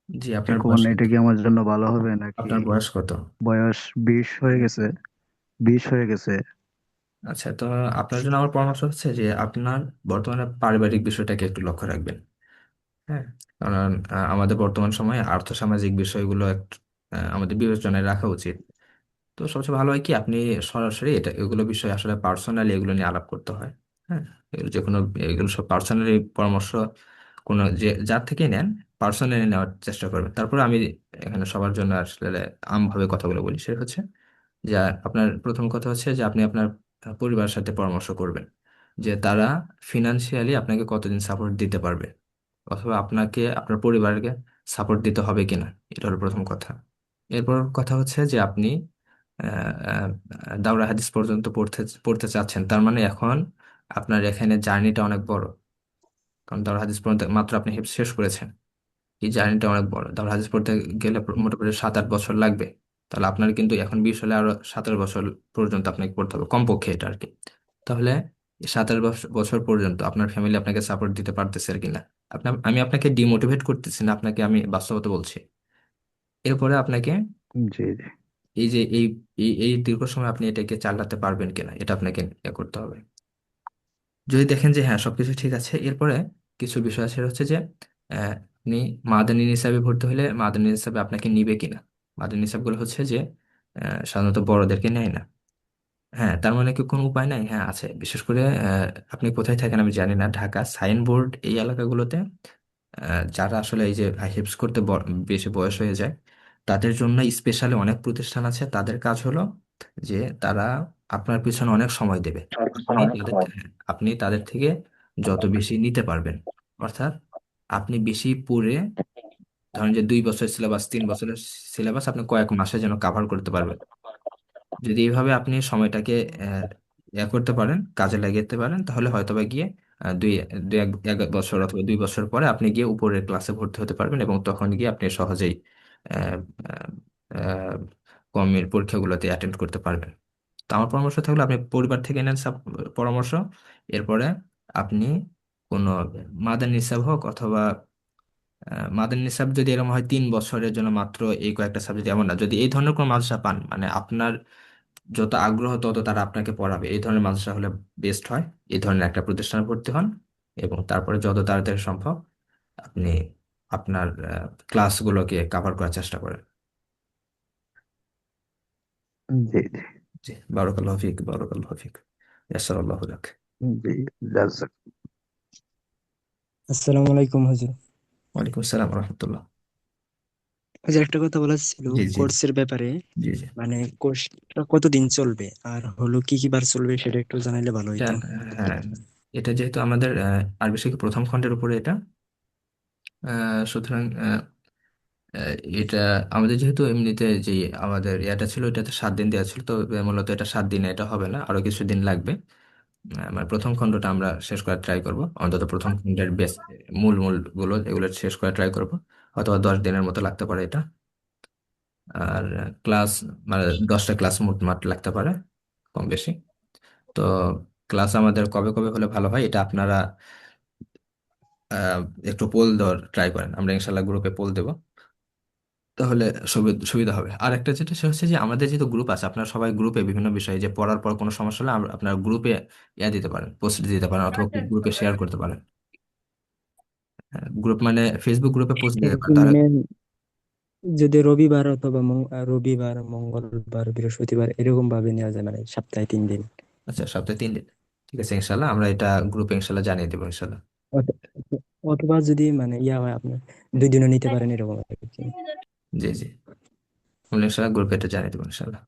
জি, আপনার এখন বয়স এটা কত? কি আমার জন্য ভালো হবে নাকি? আপনার বয়স কত? বয়স 20 হয়ে গেছে, 20 হয়ে গেছে। আচ্ছা, তো আপনার জন্য আমার পরামর্শ হচ্ছে যে আপনার বর্তমানে পারিবারিক বিষয়টাকে একটু লক্ষ্য রাখবেন। হ্যাঁ, কারণ আমাদের বর্তমান সময়ে আর্থসামাজিক বিষয়গুলো একটু আমাদের বিবেচনায় রাখা উচিত। তো সবচেয়ে ভালো হয় কি আপনি সরাসরি এগুলো বিষয়ে আসলে পার্সোনালি এগুলো নিয়ে আলাপ করতে হয়। হ্যাঁ, এগুলো যে কোনো, এগুলো সব পার্সোনালি পরামর্শ কোনো যে যার থেকে নেন, পার্সোনালি নেওয়ার চেষ্টা করবেন। তারপরে আমি এখানে সবার জন্য আসলে আমভাবে কথাগুলো বলি, সেটা হচ্ছে যে আপনার প্রথম কথা হচ্ছে যে আপনি আপনার পরিবারের সাথে পরামর্শ করবেন যে তারা ফিনান্সিয়ালি আপনাকে কতদিন সাপোর্ট দিতে পারবে, অথবা আপনাকে আপনার পরিবারকে সাপোর্ট দিতে হবে কিনা, এটা হলো প্রথম কথা। এরপর কথা হচ্ছে যে আপনি দাওরা হাদিস পর্যন্ত পড়তে পড়তে চাচ্ছেন, তার মানে এখন আপনার এখানে জার্নিটা অনেক বড়। কারণ দাওরা হাদিস পর্যন্ত মাত্র আপনি হিফজ শেষ করেছেন, এই জার্নিটা অনেক বড়। দাওরা হাদিস পড়তে গেলে মোটামুটি 7-8 বছর লাগবে। তাহলে আপনার কিন্তু এখন 20 হলে আরো 17 বছর পর্যন্ত আপনাকে পড়তে হবে কমপক্ষে, এটা আর কি। তাহলে এই 17 বছর পর্যন্ত আপনার ফ্যামিলি আপনাকে সাপোর্ট দিতে পারতেছে আর কিনা। আমি আপনাকে ডিমোটিভেট করতেছি না, আপনাকে আমি বাস্তবতা বলছি। এরপরে আপনাকে জি জি। এই যে এই দীর্ঘ সময় আপনি এটাকে চালাতে পারবেন কিনা, এটা আপনাকে ইয়ে করতে হবে। যদি দেখেন যে হ্যাঁ সবকিছু ঠিক আছে, এরপরে কিছু বিষয় আছে, সেটা হচ্ছে যে আপনি মাদানী নিসাবে ভর্তি হলে মাদানী নিসাবে আপনাকে নিবে কিনা। মাদানী নিসাবগুলো হচ্ছে যে সাধারণত বড়দেরকে নেয় না। হ্যাঁ, তার মানে কি কোনো উপায় নাই? হ্যাঁ আছে, বিশেষ করে আপনি কোথায় থাকেন আমি জানি না, ঢাকা সাইনবোর্ড এই এলাকাগুলোতে যারা আসলে এই যে হিপস করতে বেশি বয়স হয়ে যায়, তাদের জন্য স্পেশালি অনেক প্রতিষ্ঠান আছে। তাদের কাজ হলো যে তারা আপনার পিছনে অনেক সময় দেবে। আপনি তাদের থেকে যত বেশি নিতে পারবেন, অর্থাৎ আপনি বেশি পড়ে, ধরেন যে 2 বছরের সিলেবাস, 3 বছরের সিলেবাস আপনি কয়েক মাসে যেন কাভার করতে পারবেন। যদি এইভাবে আপনি সময়টাকে করতে পারেন, কাজে লাগাতে পারেন, তাহলে হয়তোবা গিয়ে দুই দুই এক বছর অথবা 2 বছর পরে আপনি গিয়ে উপরের ক্লাসে ভর্তি হতে পারবেন, এবং তখন গিয়ে আপনি সহজেই আহ, আহ, আহ, কমের পরীক্ষাগুলোতে অ্যাটেন্ড করতে পারবেন। তো আমার পরামর্শ থাকলে আপনি পরিবার থেকে নেন পরামর্শ। এরপরে আপনি কোনো মাদার নিসাব হোক অথবা মাদার নিসাব, যদি এরকম হয় 3 বছরের জন্য মাত্র এই কয়েকটা সাবজেক্ট, এমন না, যদি এই ধরনের কোনো মাদ্রাসা পান, মানে আপনার যত আগ্রহ তত তারা আপনাকে পড়াবে, এই ধরনের মাদ্রাসা হলে বেস্ট হয়। এই ধরনের একটা প্রতিষ্ঠানে ভর্তি হন, এবং তারপরে যত তাড়াতাড়ি সম্ভব আপনি আপনার ক্লাসগুলোকে কাভার করার চেষ্টা করেন। জি জি জি, বারাকাল্লাহু ফিক, বারাকাল্লাহু ফিক, ইয়াসসারাল্লাহু লাক। জি, জাযাক। আসসালামু আলাইকুম হুজুর। ওয়ালাইকুম আসসালাম রহমতুল্লাহ। হুজুর, একটা কথা বলার ছিল জি জি কোর্সের ব্যাপারে। জি জি। মানে কোর্সটা কতদিন চলবে আর হলো কি কি বার চলবে সেটা একটু জানাইলে ভালো এটা, হইতো। হ্যাঁ, এটা যেহেতু আমাদের আরবি শিক্ষা প্রথম খণ্ডের উপরে এটা, সুতরাং এটা আমাদের যেহেতু এমনিতে যে আমাদের এটা ছিল, এটাতে 7 দিন দেওয়া ছিল, তো মূলত এটা 7 দিনে এটা হবে না, আরো কিছু দিন লাগবে। মানে প্রথম খণ্ডটা আমরা শেষ করার ট্রাই করব, অন্তত প্রথম খণ্ডের বেস মূল মূল গুলো এগুলো শেষ করার ট্রাই করব। অথবা 10 দিনের মতো লাগতে পারে এটা। আর ক্লাস, মানে 10টা ক্লাস মোটমাট লাগতে পারে, কম বেশি। তো ক্লাস আমাদের কবে কবে হলে ভালো হয়, এটা আপনারা আহ, একটু পোল দেওয়ার ট্রাই করেন, আমরা ইনশাল্লাহ গ্রুপে পোল দেবো, তাহলে সুবিধা হবে। আর একটা যেটা সে হচ্ছে যে আমাদের যেহেতু গ্রুপ আছে, আপনারা সবাই গ্রুপে বিভিন্ন বিষয়ে যে পড়ার পর কোনো সমস্যা হলে আপনারা গ্রুপে দিতে পারেন, পোস্ট দিতে পারেন, অথবা গ্রুপে শেয়ার করতে পারেন। গ্রুপ মানে ফেসবুক গ্রুপে পোস্ট দিতে এটা পারেন কি তাহলে। মানে যদি রবিবার অথবা রবিবার, মঙ্গলবার, বৃহস্পতিবার এরকম ভাবে নেওয়া যায়, মানে সপ্তাহে 3 দিন? আচ্ছা, সপ্তাহে 3 দিন, ঠিক আছে, ইনশাল্লাহ আমরা এটা গ্রুপে ইনশাল্লাহ জানিয়ে দেবো ইনশাল্লাহ। অথ- অথবা যদি মানে ইয়া হয় আপনার 2 দিনও নিতে পারেন এরকম আর কি। জি জি, আমরা ইনশাল্লাহ গ্রুপে এটা জানিয়ে দেবো ইনশাল্লাহ।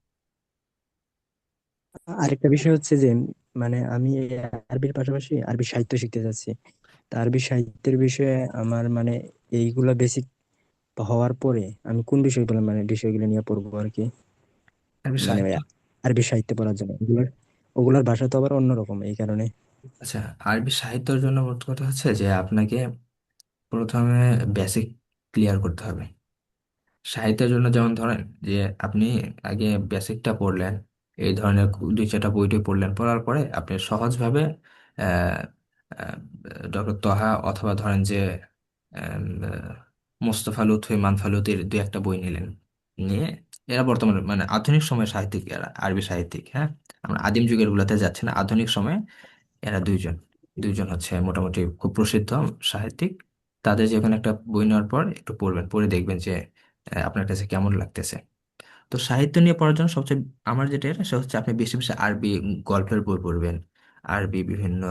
আরেকটা বিষয় হচ্ছে যে মানে আমি আরবির পাশাপাশি আরবি সাহিত্য শিখতে যাচ্ছি। তা আরবি সাহিত্যের বিষয়ে আমার মানে এইগুলা বেসিক হওয়ার পরে আমি কোন বিষয়গুলো মানে বিষয়গুলো নিয়ে পড়বো আর কি। আরবি মানে সাহিত্য। আরবি সাহিত্য পড়ার জন্য ওগুলার ভাষা তো আবার অন্যরকম, এই কারণে। আচ্ছা, আরবি সাহিত্যের জন্য মোট কথা হচ্ছে যে আপনাকে প্রথমে বেসিক ক্লিয়ার করতে হবে। সাহিত্যের জন্য যেমন ধরেন যে আপনি আগে বেসিকটা পড়লেন, এই ধরনের 2-4টা বইটি পড়লেন, পড়ার পরে আপনি সহজভাবে ডক্টর তহা অথবা ধরেন যে মোস্তফা লুৎফি মানফা লুতির 2-1টা বই নিলেন, নিয়ে এরা বর্তমানে মানে আধুনিক সময়ের সাহিত্যিক, এরা আরবি সাহিত্যিক, হ্যাঁ, আমরা আদিম যুগের গুলোতে যাচ্ছি না, আধুনিক সময়ে এরা দুইজন, দুইজন হচ্ছে মোটামুটি খুব প্রসিদ্ধ সাহিত্যিক। তাদের যে কোনো একটা বই নেওয়ার পর একটু পড়বেন, পড়ে দেখবেন যে আপনার কাছে কেমন লাগতেছে। তো সাহিত্য নিয়ে পড়ার জন্য সবচেয়ে আমার যেটা এটা, সেটা হচ্ছে আপনি বেশি বেশি আরবি গল্পের বই পড়বেন, আরবি বিভিন্ন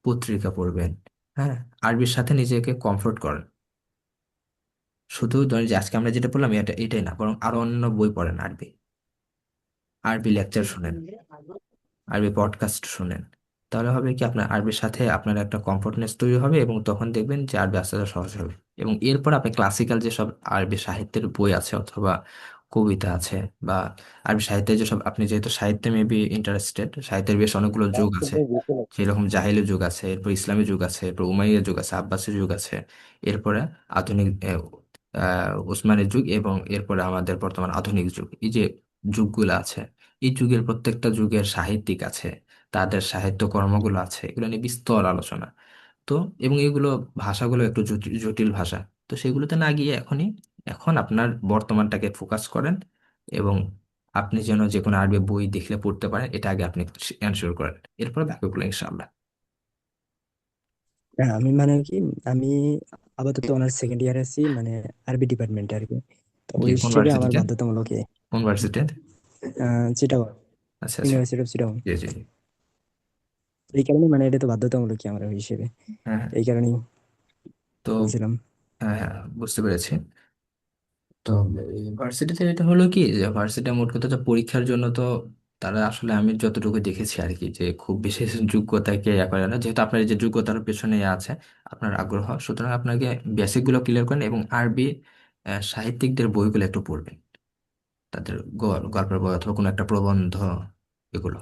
পত্রিকা পড়বেন, হ্যাঁ, আরবির সাথে নিজেকে কমফোর্ট করেন। শুধু ধরেন যে আজকে আমরা যেটা পড়লাম এটাই না, বরং আরো অন্য বই পড়েন আরবি, আরবি লেকচার শুনেন, আরবি পডকাস্ট শুনেন। তাহলে হবে কি, আপনার আরবির সাথে আপনার একটা কমফোর্টনেস তৈরি হবে, এবং তখন দেখবেন যে আরবি আস্তে আস্তে সহজ হবে। এবং এরপর আপনি ক্লাসিক্যাল যেসব আরবি সাহিত্যের বই আছে অথবা কবিতা আছে, বা আরবি সাহিত্যে যেসব, আপনি যেহেতু সাহিত্যে মেবি ইন্টারেস্টেড, সাহিত্যের বেশ অনেকগুলো যুগ আছে, যেরকম জাহিলি যুগ আছে, এরপর ইসলামী যুগ আছে, এরপর উমাইয়া যুগ আছে, আব্বাসী যুগ আছে, এরপরে আধুনিক উসমানী যুগ, এবং এরপরে আমাদের বর্তমান আধুনিক যুগ, এই যে যুগগুলো আছে, এই যুগের প্রত্যেকটা যুগের সাহিত্যিক আছে, তাদের সাহিত্য কর্মগুলো আছে, এগুলো নিয়ে বিস্তর আলোচনা। তো এবং এগুলো ভাষাগুলো একটু জটিল ভাষা, তো সেগুলোতে না গিয়ে এখন আপনার বর্তমানটাকে ফোকাস করেন, এবং আপনি যেন যে কোনো আরবি বই দেখলে পড়তে পারেন, এটা আগে আপনি এনশিওর করেন, এরপর বাকিগুলো ইনশাআল্লাহ। হ্যাঁ, আমি মানে কি, আমি আপাতত অনার্স সেকেন্ড ইয়ার আছি, মানে আরবি ডিপার্টমেন্টে আর কি। তো জি, ওই কোন হিসেবে আমার ভার্সিটিতে? বাধ্যতামূলক কোন ভার্সিটিতে? চিটাগং আচ্ছা আচ্ছা। University of Chittagong. জি জি জি। এই কারণে মানে এটা তো বাধ্যতামূলক আমার ওই হিসেবে, হ্যাঁ হ্যাঁ। এই কারণেই তো বলছিলাম। হ্যাঁ হ্যাঁ, বুঝতে পেরেছি। তো ভার্সিটিতে এটা হলো কি, যে ভার্সিটি মোট কথা হচ্ছে পরীক্ষার জন্য তো তারা আসলে আমি যতটুকু দেখেছি আর কি, যে খুব বেশি যোগ্যতাকে ইয়া করে না, যেহেতু আপনার এই যে যোগ্যতার পেছনে ইয়ে আছে আপনার আগ্রহ, সুতরাং আপনাকে বেসিক গুলো ক্লিয়ার করেন এবং আরবি সাহিত্যিকদের বইগুলো একটু পড়বেন, তাদের গল্পের বই অথবা কোনো একটা প্রবন্ধ, এগুলো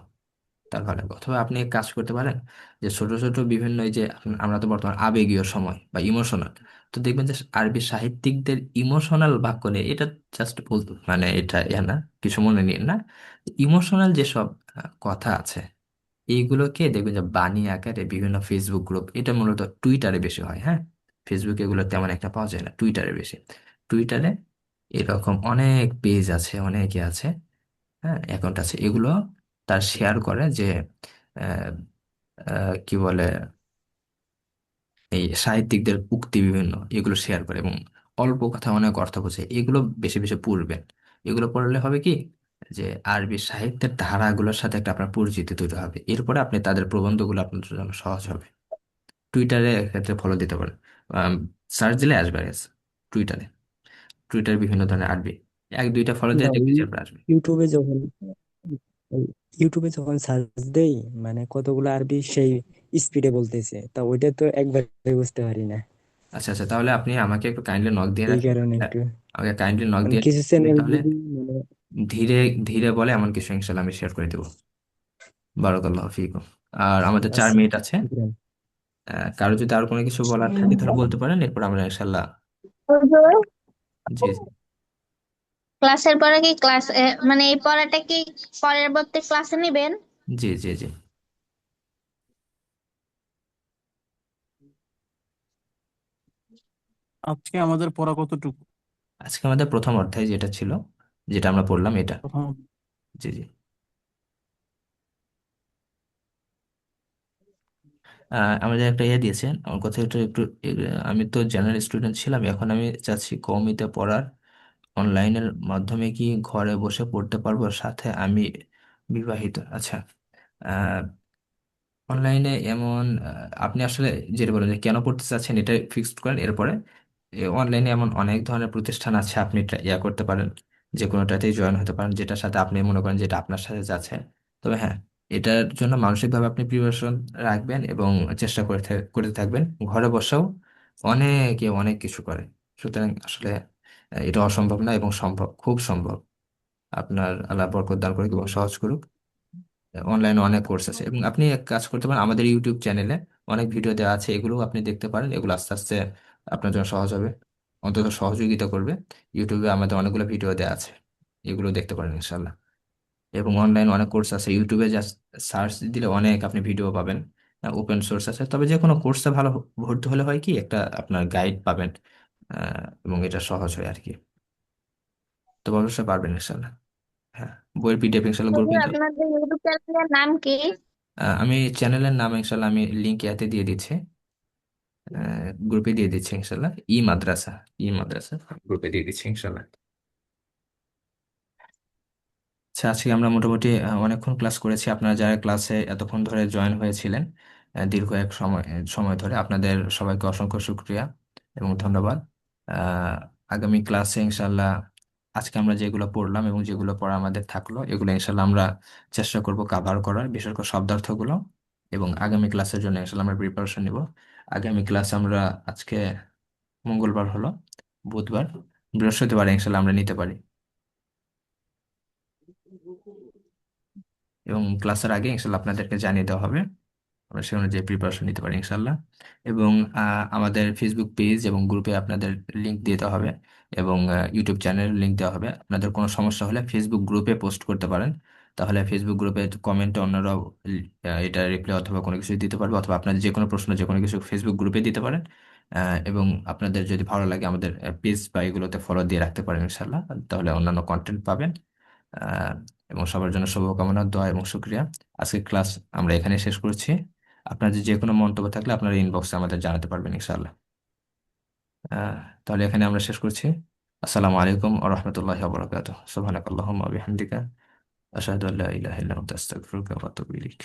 তার ভালো লাগবে। অথবা আপনি এক কাজ করতে পারেন, যে ছোট ছোট বিভিন্ন এই যে আমরা তো বর্তমান আবেগীয় সময় বা ইমোশনাল, তো দেখবেন যে আরবি সাহিত্যিকদের ইমোশনাল বাক্য নিয়ে, এটা জাস্ট বলতো মানে এটা ইয়া না, কিছু মনে নিন না, ইমোশনাল যেসব কথা আছে এইগুলোকে দেখবেন যে বাণী আকারে বিভিন্ন ফেসবুক গ্রুপ, এটা মূলত টুইটারে বেশি হয়, হ্যাঁ, ফেসবুকে এগুলো তেমন একটা পাওয়া যায় না, টুইটারে বেশি। টুইটারে এরকম অনেক পেজ আছে, অনেকে আছে, হ্যাঁ, অ্যাকাউন্ট আছে, এগুলো তার শেয়ার করে যে আহ, কি বলে, এই সাহিত্যিকদের উক্তি বিভিন্ন এগুলো শেয়ার করে এবং অল্প কথা অনেক অর্থ বোঝে, এগুলো বেশি বেশি পড়বেন। এগুলো পড়লে হবে কি, যে আরবি সাহিত্যের ধারাগুলোর সাথে একটা আপনার পরিচিতি তৈরি হবে, এরপরে আপনি তাদের প্রবন্ধগুলো আপনার জন্য সহজ হবে। টুইটারে ক্ষেত্রে ফলো দিতে পারেন, সার্চ দিলে আসবে টুইটারে, টুইটারে বিভিন্ন ধরনের আরবি এক দুইটা ফলো দিয়ে ভাই দেখবেন যে আপনার আসবে। ইউটিউবে যখন ওই ইউটিউবে যখন সার্চ দেই মানে কতগুলো আরবি সেই স্পিডে বলতেছে, তা ওইটা তো একবারে বুঝতে পারি না। আচ্ছা আচ্ছা, তাহলে আপনি আমাকে একটু কাইন্ডলি নক দিয়ে এই রাখেন। কারণে হ্যাঁ, একটু আমাকে কাইন্ডলি নক মানে দিয়ে কিছু রাখেন, আমি চ্যানেল তাহলে যদি মানে ধীরে ধীরে বলে এমন কিছু ইনশাল্লাহ আমি শেয়ার করে দেবো। বারাকাল্লাহ ফিকুম। আর আমাদের চার আচ্ছা মিনিট আছে, শুকরান। কারো যদি আর কোনো কিছু বলার থাকে তাহলে বলতে পারেন, এরপর আমরা ইনশাল্লাহ। হুজুর, জি জি ক্লাসের পরে কি মানে এই পড়াটা কি পরবর্তী ক্লাসে নেবেন? জি জি জি। আজকে আমাদের পড়া কতটুকু? আজকে আমাদের প্রথম অধ্যায় যেটা ছিল, যেটা আমরা পড়লাম এটা। প্রথম জি জি। আমাদের একটা ইয়ে দিয়েছেন, আমার কথা একটু একটু আমি তো জেনারেল স্টুডেন্ট ছিলাম, এখন আমি চাচ্ছি কওমিতে পড়ার, অনলাইনের মাধ্যমে কি ঘরে বসে পড়তে পারবো, সাথে আমি বিবাহিত। আচ্ছা, অনলাইনে এমন আপনি আসলে যেটা বলেন যে কেন পড়তে চাচ্ছেন এটা ফিক্সড করেন, এরপরে অনলাইনে এমন অনেক ধরনের প্রতিষ্ঠান আছে, আপনি ইয়া করতে পারেন, যে কোনোটাতেই জয়েন হতে পারেন, যেটার সাথে আপনি মনে করেন যেটা আপনার সাথে যাচ্ছে। তবে হ্যাঁ, এটার জন্য মানসিকভাবে আপনি প্রিপারেশন রাখবেন এবং চেষ্টা করতে থাকবেন। ঘরে বসেও অনেকে অনেক কিছু করে, সুতরাং আসলে এটা অসম্ভব না, এবং সম্ভব, খুব সম্ভব। আপনার আল্লাহ বরকত দান করুক এবং সহজ করুক। অনলাইনে অনেক কোর্স আছে এবং আপনি এক কাজ করতে পারেন, আমাদের ইউটিউব চ্যানেলে অনেক ভিডিও দেওয়া আছে, এগুলো আপনি দেখতে পারেন, এগুলো আস্তে আস্তে আপনার জন্য সহজ হবে, অন্তত সহযোগিতা করবে। ইউটিউবে আমাদের অনেকগুলো ভিডিও দেওয়া আছে, এগুলো দেখতে পারেন ইনশাল্লাহ। এবং অনলাইন অনেক কোর্স আছে, ইউটিউবে জাস্ট সার্চ দিলে অনেক আপনি ভিডিও পাবেন, ওপেন সোর্স আছে। তবে যে কোনো কোর্সে ভালো ভর্তি হলে হয় কি, একটা আপনার গাইড পাবেন, এবং এটা সহজ হয় আর কি। তো অবশ্যই পারবেন ইনশাল্লাহ। হ্যাঁ, বইয়ের পিডিএফ ইনশাল্লাহ গ্রুপে। হুজুর, আপনাদের ইউটিউব চ্যানেলের নাম কি? আমি চ্যানেলের নাম ইনশাল্লাহ আমি লিঙ্ক এতে দিয়ে দিচ্ছি, গ্রুপে দিয়ে দিচ্ছি ইনশাল্লাহ। মাদ্রাসা, মাদ্রাসা গ্রুপে দিয়ে দিচ্ছি ইনশাল্লাহ। আচ্ছা, আজকে আমরা মোটামুটি অনেকক্ষণ ক্লাস করেছি। আপনারা যারা ক্লাসে এতক্ষণ ধরে জয়েন হয়েছিলেন, দীর্ঘ এক সময় সময় ধরে, আপনাদের সবাইকে অসংখ্য শুক্রিয়া এবং ধন্যবাদ। আহ, আগামী ক্লাসে ইনশাল্লাহ আজকে আমরা যেগুলো পড়লাম এবং যেগুলো পড়া আমাদের থাকলো, এগুলো ইনশাল্লাহ আমরা চেষ্টা করব কাভার করার, বিশেষ করে শব্দার্থগুলো, এবং আগামী ক্লাসের জন্য ইনশাল্লাহ আমরা প্রিপারেশন নিব। আগামী ক্লাস আমরা আজকে মঙ্গলবার হলো, বুধবার, বৃহস্পতিবার ইনশাল্লাহ আমরা নিতে পারি, এবং ক্লাসের আগে ইনশাল্লাহ আপনাদেরকে জানিয়ে দেওয়া হবে, আমরা সে অনুযায়ী প্রিপারেশন নিতে পারি ইনশাল্লাহ। এবং আমাদের ফেসবুক পেজ এবং গ্রুপে আপনাদের লিংক দিতে হবে, এবং ইউটিউব চ্যানেল লিংক দেওয়া হবে। আপনাদের কোনো সমস্যা হলে ফেসবুক গ্রুপে পোস্ট করতে পারেন, তাহলে ফেসবুক গ্রুপে কমেন্টে অন্যরাও এটা রিপ্লাই অথবা কোনো কিছু দিতে পারবে, অথবা আপনাদের যে কোনো প্রশ্ন যে কোনো কিছু ফেসবুক গ্রুপে দিতে পারেন। এবং আপনাদের যদি ভালো লাগে আমাদের পেজ বা এগুলোতে ফলো দিয়ে রাখতে পারেন ইনশাল্লাহ, তাহলে অন্যান্য কন্টেন্ট পাবেন। আহ, এবং সবার জন্য শুভকামনা, দোয়া এবং শুক্রিয়া। আজকের ক্লাস আমরা এখানে শেষ করছি। আপনার যে কোনো মন্তব্য থাকলে আপনার ইনবক্সে আমাদের জানাতে পারবেন ইনশাআল্লাহ। আহ, তাহলে এখানে আমরা শেষ করছি। আসসালামু আলাইকুম ওয়া রাহমাতুল্লাহি ওয়া বারাকাতুহু। সুবহানাকাল্লাহুম্মা ওয়া বিহামদিকা আশহাদু আল্লা ইলাহা ইল্লা আনতা আস্তাগফিরুকা ওয়া আতুবু ইলাইক।